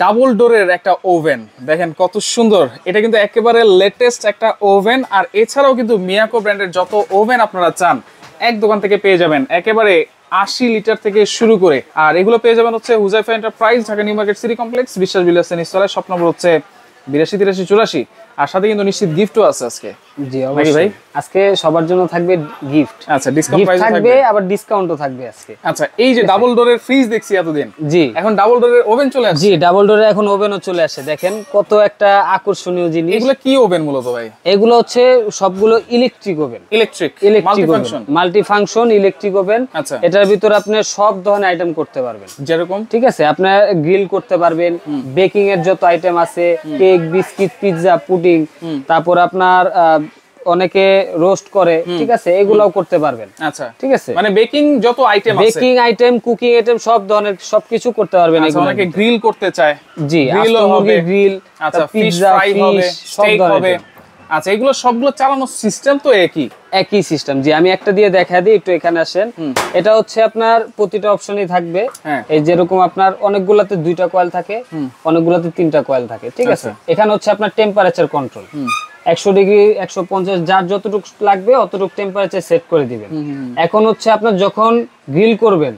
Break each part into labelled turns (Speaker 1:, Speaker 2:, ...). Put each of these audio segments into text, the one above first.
Speaker 1: Double ডোরের একটা oven দেখেন কত সুন্দর, এটা কিন্তু একেবারে লেটেস্ট একটা ওভেন। আর এছাড়াও কিন্তু মিয়াকো ব্র্যান্ডের যত ওভেন আপনারা চান এক দোকান থেকে পেয়ে যাবেন, একেবারে 80 লিটার থেকে শুরু করে। আর এগুলো পেয়ে যাবেন হচ্ছে Huzaifa enterprise, Dhaka new market city complex, বিশ্বাস বিলাস নিচতলায়, শপ নম্বর হচ্ছে 82 83 84। আর সাথে কিন্তু নিশ্চিত গিফটও আছে আজকে।
Speaker 2: জি অবশ্যই ভাই, আজকে সবার জন্য থাকবে গিফট।
Speaker 1: আচ্ছা, ডিসকাউন্ট প্রাইস
Speaker 2: থাকবে, আবার ডিসকাউন্টও থাকবে আজকে।
Speaker 1: আচ্ছা, এই যে ডাবল ডোরের ফ্রিজ দেখছি এতদিন,
Speaker 2: জি
Speaker 1: এখন ডাবল ডোরের ওভেন চলে আসছে।
Speaker 2: জি ডাবল ডোরের এখন ওভেনও চলে আসে, দেখেন কত একটা আকর্ষণীয় জিনিস।
Speaker 1: এগুলো কি ওভেন মূলত ভাই?
Speaker 2: এগুলো হচ্ছে সবগুলো electric oven,
Speaker 1: electric
Speaker 2: multi function electric oven.
Speaker 1: আচ্ছা,
Speaker 2: এটার ভিতরে আপনি সব ধরনের আইটেম করতে পারবেন,
Speaker 1: যেরকম
Speaker 2: ঠিক আছে, আপনার গ্রিল করতে পারবেন, বেকিং এর যত আইটেম আছে, কেক, বিস্কিট, পিৎজা, পুডিং, তারপর আপনার অনেকে রোস্ট করে, ঠিক আছে, এগুলাও করতে পারবেন।
Speaker 1: আচ্ছা,
Speaker 2: ঠিক আছে,
Speaker 1: মানে বেকিং যত আইটেম আছে,
Speaker 2: বেকিং আইটেম, কুকিং আইটেম, সব ধরনের সবকিছু করতে পারবেন।
Speaker 1: আচ্ছা, অনেকে গ্রিল করতে চায়,
Speaker 2: জি,
Speaker 1: গ্রিলও হবে,
Speaker 2: গ্রিল,
Speaker 1: আচ্ছা, ফিশ
Speaker 2: পিৎজা,
Speaker 1: ফ্রাই হবে, স্টেক হবে। আচ্ছা, এগুলো সবগুলো চালানোর সিস্টেম তো একই
Speaker 2: সিস্টেম। জি, আমি একটা দিয়ে দেখা দিই, একটু এখানে আসেন। এটা হচ্ছে আপনার প্রতিটা অপশনই থাকবে, এই যেরকম আপনার অনেকগুলাতে 2টা কয়েল থাকে, অনেকগুলাতে 3টা কয়েল থাকে, ঠিক আছে। এখানে হচ্ছে আপনার টেম্পারেচার কন্ট্রোল, 100 ডিগ্রি 150 যার যতটুকু লাগবে অতটুকু টেম্পারেচার সেট করে দিবেন। এখন হচ্ছে আপনার যখন গ্রিল করবেন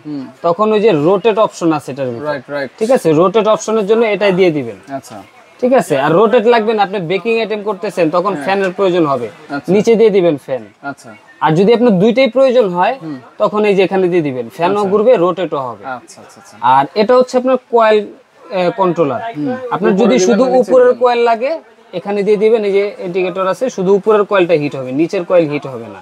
Speaker 2: তখন ওই যে রোটেট অপশন আছে এটার ভিতরে, ঠিক আছে, রোটেট অপশনের জন্য এটাই দিয়ে দিবেন।
Speaker 1: আচ্ছা,
Speaker 2: ঠিক আছে। আর রোটেট লাগবে না, আপনি বেকিং আইটেম করতেছেন তখন ফ্যানের প্রয়োজন হবে, নিচে দিয়ে দিবেন ফ্যান।
Speaker 1: আচ্ছা,
Speaker 2: আর যদি আপনার দুইটাই প্রয়োজন হয় তখন এই যে এখানে দিয়ে দিবেন, ফ্যানও ঘুরবে, রোটেটও হবে।
Speaker 1: আচ্ছা আচ্ছা।
Speaker 2: আর এটা হচ্ছে আপনার কয়েল কন্ট্রোলার। আপনার যদি শুধু উপরের কয়েল লাগে এখানে দিয়ে দিবেন, এই যে ইন্ডিকেটর আছে, শুধু উপরের কয়েলটা হিট হবে, নিচের কয়েল হিট হবে না।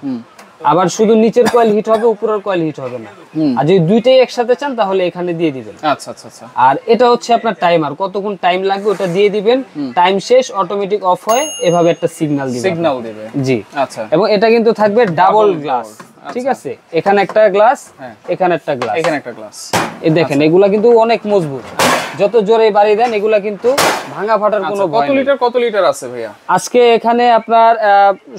Speaker 2: আবার শুধু নিচের কয়েল হিট হবে, উপরের কয়েল হিট হবে না। আর যদি দুইটাই একসাথে চান তাহলে এখানে দিয়ে দিবেন।
Speaker 1: আচ্ছা আচ্ছা আচ্ছা।
Speaker 2: আর এটা হচ্ছে আপনার টাইমার, কতক্ষণ টাইম লাগবে ওটা দিয়ে দিবেন, টাইম শেষ অটোমেটিক অফ হয়, এভাবে একটা সিগন্যাল দিবে। জি, আচ্ছা। এবং এটা কিন্তু থাকবে ডাবল গ্লাস, ঠিক আছে, এখানে একটা গ্লাস, এখানে একটা গ্লাস,
Speaker 1: এখানে একটা গ্লাস।
Speaker 2: এই দেখেন এগুলা কিন্তু অনেক মজবুত, যত জোরে বাড়ি দেন এগুলা কিন্তু ভাঙা ফাটার কোনো ভয় নেই।
Speaker 1: কত লিটার আছে ভাইয়া
Speaker 2: আজকে এখানে আপনার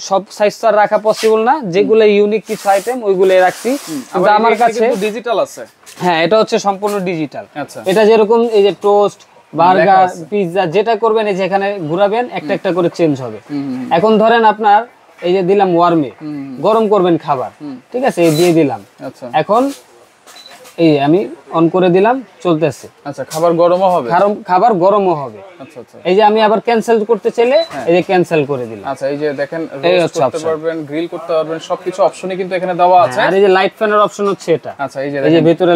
Speaker 2: সব সাইজ তো রাখা পসিবল না, যেগুলো ইউনিক কিছু আইটেম ওইগুলো রাখছি। কিন্তু আমার কাছে
Speaker 1: ডিজিটাল আছে।
Speaker 2: হ্যাঁ, এটা হচ্ছে সম্পূর্ণ ডিজিটাল।
Speaker 1: আচ্ছা,
Speaker 2: এটা যেরকম এই যে টোস্ট, বার্গার, পিৎজা যেটা করবেন এই যে এখানে ঘুরাবেন, একটা একটা করে চেঞ্জ হবে। এখন ধরেন আপনার এই যে দিলাম ওয়ার্মে, গরম করবেন খাবার, ঠিক আছে, এই দিয়ে দিলাম।
Speaker 1: আচ্ছা,
Speaker 2: এখন এই আমি অন করে দিলাম, চলতেছে।
Speaker 1: আচ্ছা, খাবার গরমও হবে,
Speaker 2: খাবার গরমও হবে।
Speaker 1: আচ্ছা আচ্ছা।
Speaker 2: এই যে আমি আবার ক্যান্সেল করতে চাইলে এই যে ক্যান্সেল করে দিলাম।
Speaker 1: আচ্ছা, এই যে দেখেন রোস্ট করতে পারবেন, গ্রিল করতে পারবেন, সবকিছু অপশনই কিন্তু এখানে দেওয়া আছে।
Speaker 2: আর এই যে লাইট ফ্যানের অপশন হচ্ছে এটা।
Speaker 1: আচ্ছা, এই
Speaker 2: যে ভিতরে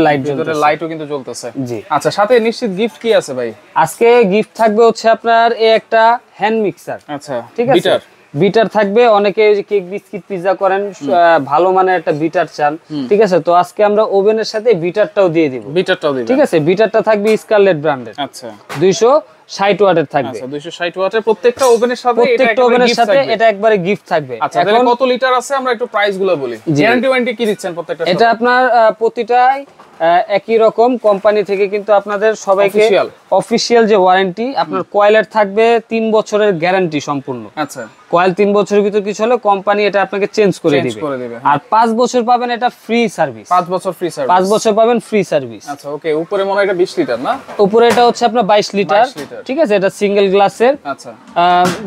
Speaker 1: লাইটও কিন্তু জ্বলতেছে।
Speaker 2: জি।
Speaker 1: আচ্ছা, সাথে নিশ্চিত গিফট কি আছে ভাই?
Speaker 2: আজকে গিফট থাকবে হচ্ছে আপনার এই একটা হ্যান্ড মিক্সার।
Speaker 1: আচ্ছা,
Speaker 2: ঠিক আছে, বিটার থাকবে। অনেকে কেক, বিস্কিট, পিৎজা করেন, ভালো মানের একটা বিটার চান, ঠিক আছে, তো আজকে আমরা ওভেনের সাথে বিটারটাও দিয়ে দিব। ঠিক আছে, বিটারটা থাকবে স্কারলেট ব্র্যান্ডের।
Speaker 1: আচ্ছা,
Speaker 2: 260 ওয়াটের থাকবে।
Speaker 1: আচ্ছা, 260 ওয়াটের প্রত্যেকটা ওভেনের সাথে
Speaker 2: এটা একবারে গিফট থাকবে।
Speaker 1: আচ্ছা, এখন কত লিটার আছে আমরা একটু প্রাইস গুলো বলি। গ্যারান্টি ওয়ারেন্টি কি দিচ্ছেন প্রত্যেকটা?
Speaker 2: এটা আপনার প্রতিটাই একই রকম, কোম্পানি থেকে কিন্তু আপনাদের সবাইকে অফিশিয়াল যে ওয়ারেন্টি, আপনার কয়েলের থাকবে 3 বছরের গ্যারান্টি সম্পূর্ণ।
Speaker 1: আচ্ছা,
Speaker 2: কয়েল 3 বছরের ভিতর কিছু হলে কোম্পানি এটা আপনাকে চেঞ্জ করে দিবে। আর 5 বছর পাবেন এটা ফ্রি সার্ভিস।
Speaker 1: 5 বছর ফ্রি সার্ভিস।
Speaker 2: 5 বছর পাবেন ফ্রি সার্ভিস।
Speaker 1: আচ্ছা, ওকে। উপরে মনে হয় এটা 20 লিটার না?
Speaker 2: উপরে এটা হচ্ছে আপনার 22 লিটার। ঠিক আছে, এটা সিঙ্গেল গ্লাসের।
Speaker 1: আচ্ছা,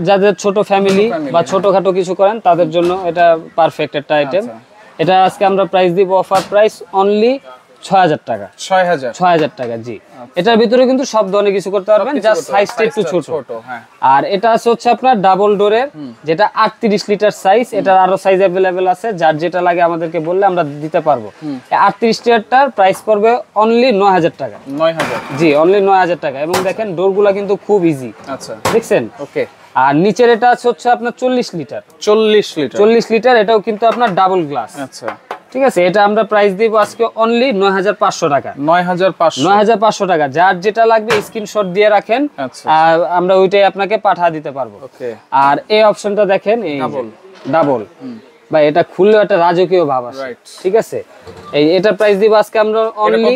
Speaker 2: যাদের ছোট ফ্যামিলি বা ছোটখাটো কিছু করেন তাদের জন্য এটা পারফেক্ট একটা আইটেম। এটা আজকে আমরা প্রাইস দিব, অফার প্রাইস অনলি 6000 টাকা। 6000 টাকা, জি। এটার ভিতরে কিন্তু সব ধরনের কিছু করতে পারবেন, জাস্ট সাইজটা একটু ছোট। আর এটা আছে হচ্ছে আপনার ডাবল ডোরের, যেটা 38 লিটার সাইজ। এটার আরো সাইজ अवेलेबल আছে, যার যেটা লাগে আমাদেরকে বললে আমরা দিতে পারবো। 38 লিটারটার প্রাইস পড়বে অনলি 9000 টাকা। 9000, জি, অনলি 9000 টাকা। এবং দেখেন ডোরগুলা কিন্তু খুব ইজি। আচ্ছা, দেখছেন? ওকে। আর নিচের এটা আছে হচ্ছে আপনার 40 লিটার। 40 লিটার, এটাও কিন্তু আপনার ডাবল গ্লাস। আচ্ছা, ঠিক আছে, এটা আমরা প্রাইস দিব আজকে অনলি 9500 টাকা। 9500 টাকা। যার যেটা লাগবে স্ক্রিনশট দিয়ে রাখেন, আমরা ওইটাই আপনাকে পাঠিয়ে দিতে পারবো। ওকে। আর এই অপশনটা দেখেন, এই ডাবল ভাই এটা খুললেও একটা রাজকীয় ভাব আসে, ঠিক আছে। এটা প্রাইস দিব আজকে আমরা অনলি,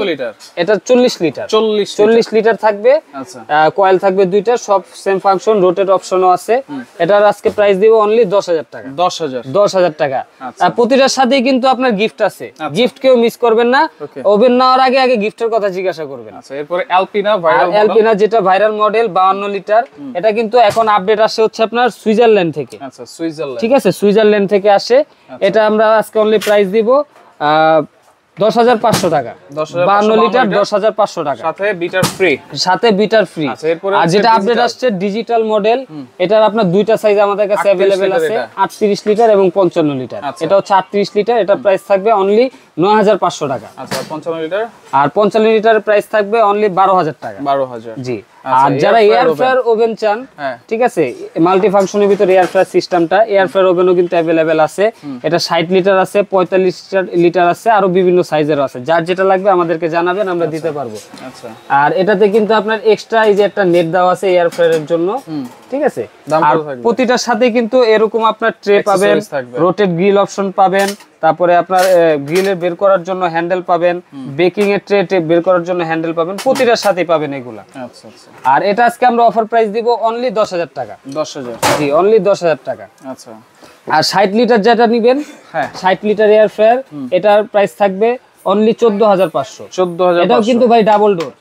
Speaker 2: এটা 40 লিটার 40 লিটার থাকবে। কয়েল থাকবে দুইটা, সব সেম ফাংশন, রোটেট অপশনও আছে। এটার আজকে প্রাইস দিব অনলি 10,000 টাকা। 10,000 টাকা। আর প্রতিটার সাথেই কিন্তু আপনার গিফট আছে, গিফট কেউ মিস করবেন না। ওভেন নেওয়ার আগে আগে গিফটের কথা জিজ্ঞাসা করবেন।
Speaker 1: আচ্ছা, এরপরে অ্যালপিনা
Speaker 2: যেটা ভাইরাল মডেল 52 লিটার, এটা কিন্তু এখন আপডেট আসে হচ্ছে আপনার সুইজারল্যান্ড থেকে।
Speaker 1: আচ্ছা, সুইজারল্যান্ড,
Speaker 2: ঠিক আছে, সুইজারল্যান্ড থেকে আসে। এটা আমরা আজকে অনলি প্রাইস দিব 10,500 টাকা। 52 লিটার 10,500 টাকা, সাথে বিটার ফ্রি। আর যেটা আপডেট আসছে ডিজিটাল মডেল, এটার আপনার দুইটা সাইজ আমাদের কাছে अवेलेबल আছে, 38 লিটার এবং 55 লিটার। এটা হচ্ছে 38 লিটার, এটা প্রাইস থাকবে অনলি 9,500 টাকা।
Speaker 1: আচ্ছা, 55 লিটার
Speaker 2: আর 55 লিটারের প্রাইস থাকবে অনলি 12,000 টাকা।
Speaker 1: 12,000,
Speaker 2: জি। আর যারা এয়ার ফ্রায়ার ওভেন চান, ঠিক আছে, মাল্টি ফাংশনের ভিতরে এয়ার ফ্রায়ার সিস্টেমটা, এয়ার ফ্রায়ার ওভেনও কিন্তু अवेलेबल আছে। এটা 60 লিটার আছে, 45 লিটার আছে, আরো বিভিন্ন সাইজের আছে। যার যেটা লাগবে আমাদেরকে জানাবেন, আমরা দিতে পারবো।
Speaker 1: আচ্ছা।
Speaker 2: আর এটাতে কিন্তু আপনার এক্সট্রা এই যে একটা নেট দেওয়া আছে এয়ার ফ্রায়ারের জন্য, ঠিক আছে। আর প্রতিটার সাথে কিন্তু এরকম আপনার ট্রে পাবেন, রোটেট গ্রিল অপশন পাবেন, তারপরে আপনার গ্রিলের বের করার জন্য হ্যান্ডেল পাবেন, বেকিং এর ট্রে বের করার জন্য হ্যান্ডেল পাবেন, প্রতিটার সাথেই পাবেন এগুলা। আচ্ছা আচ্ছা। আর এটা আজকে আমরা অফার প্রাইস দিব অনলি 10,000 টাকা।
Speaker 1: 10,000,
Speaker 2: জি, অনলি 10,000 টাকা।
Speaker 1: আচ্ছা।
Speaker 2: আর 60 লিটার যেটা নেবেন, 60 লিটার এয়ার ফ্রায়ার, এটার প্রাইস থাকবে অনলি 14,500।
Speaker 1: 14,500,
Speaker 2: এটাও কিন্তু ভাই ডাবল ডোর,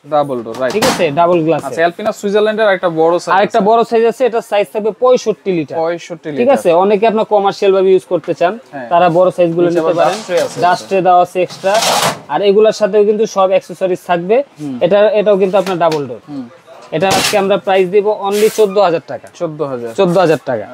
Speaker 1: রাইট,
Speaker 2: ঠিক আছে, ডাবল গ্লাস।
Speaker 1: আচ্ছা, অ্যালপিনা সুইজারল্যান্ডের একটা বড় সাইজ,
Speaker 2: আরেকটা বড় সাইজ আছে, এটা সাইজ থাকবে 65 লিটার।
Speaker 1: 65 লিটার,
Speaker 2: ঠিক আছে। অনেকে আপনার কমার্শিয়াল ভাবে ইউজ করতে চান, তারা বড় সাইজ গুলো নিতে পারেন। ডাস্ট ট্রে দেওয়া আছে এক্সট্রা, আর এগুলোর সাথেও কিন্তু সব অ্যাকসেসরিজ থাকবে। এটাও কিন্তু আপনার ডাবল ডোর। এটা আজকে আমরা প্রাইস দিব অনলি 14,000 টাকা। 14,000 টাকা।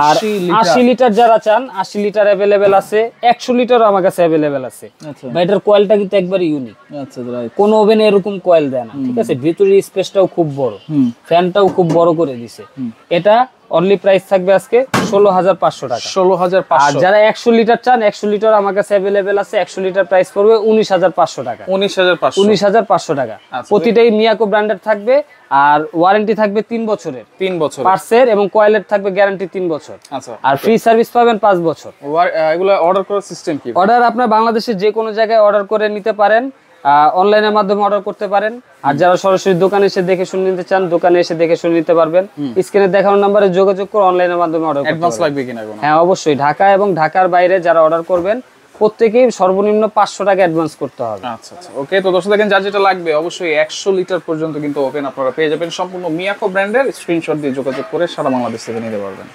Speaker 2: আর 80 লিটার যারা চান, 80 লিটার अवेलेबल আছে, 100 লিটারও আমার কাছে अवेलेबल আছে। ভাই এটার কয়েলটা কিন্তু একবারে ইউনিক। আচ্ছা, রাইট। কোন ওভেনে এরকম কয়েল দেয় না, ঠিক আছে। ভিতরের স্পেসটাও খুব বড়, ফ্যানটাও খুব বড় করে দিয়েছে। এটা অনলি প্রাইস থাকবে আজকে 16,500 টাকা। 16,500। আর যারা 100 লিটার চান, 100 লিটার আমার কাছে अवेलेबल আছে। 100 লিটার প্রাইস পড়বে 19,500 টাকা। 19,500 টাকা। প্রতিটাই মিয়াকো ব্র্যান্ডের থাকবে, আর ওয়ারেন্টি থাকবে 3 বছরের। 3 বছর পার্সের, এবং কয়েলের থাকবে গ্যারান্টি 3 বছর। আচ্ছা। আর ফ্রি সার্ভিস পাবেন 5 বছর।
Speaker 1: এগুলা অর্ডার করার সিস্টেম কি?
Speaker 2: অর্ডার আপনার বাংলাদেশের যে কোনো জায়গায় অর্ডার করে নিতে পারেন, অনলাইনের মাধ্যমে অর্ডার করতে পারেন। আর যারা সরাসরি দোকানে এসে দেখে শুনে নিতে চান, দোকানে এসে দেখে শুনে নিতে পারবেন। স্ক্রিনে দেখানো নম্বরে যোগাযোগ করে অনলাইনের মাধ্যমে অর্ডার করতে পারবেন। অ্যাডভান্স লাগবে কিনা? হ্যাঁ, অবশ্যই। ঢাকা এবং ঢাকার বাইরে যারা অর্ডার করবেন, প্রত্যেকেই সর্বনিম্ন 500 টাকা অ্যাডভান্স করতে হবে। আচ্ছা আচ্ছা, ওকে। তো দর্শক দেখেন, যার যেটা লাগবে অবশ্যই 100 লিটার পর্যন্ত কিন্তু ওভেন আপনারা পেয়ে যাবেন। সম্পূর্ণ মিয়াকো ব্র্যান্ডের, স্ক্রিনশট দিয়ে যোগাযোগ করে সারা বাংলাদেশ থেকে নিতে পারবেন।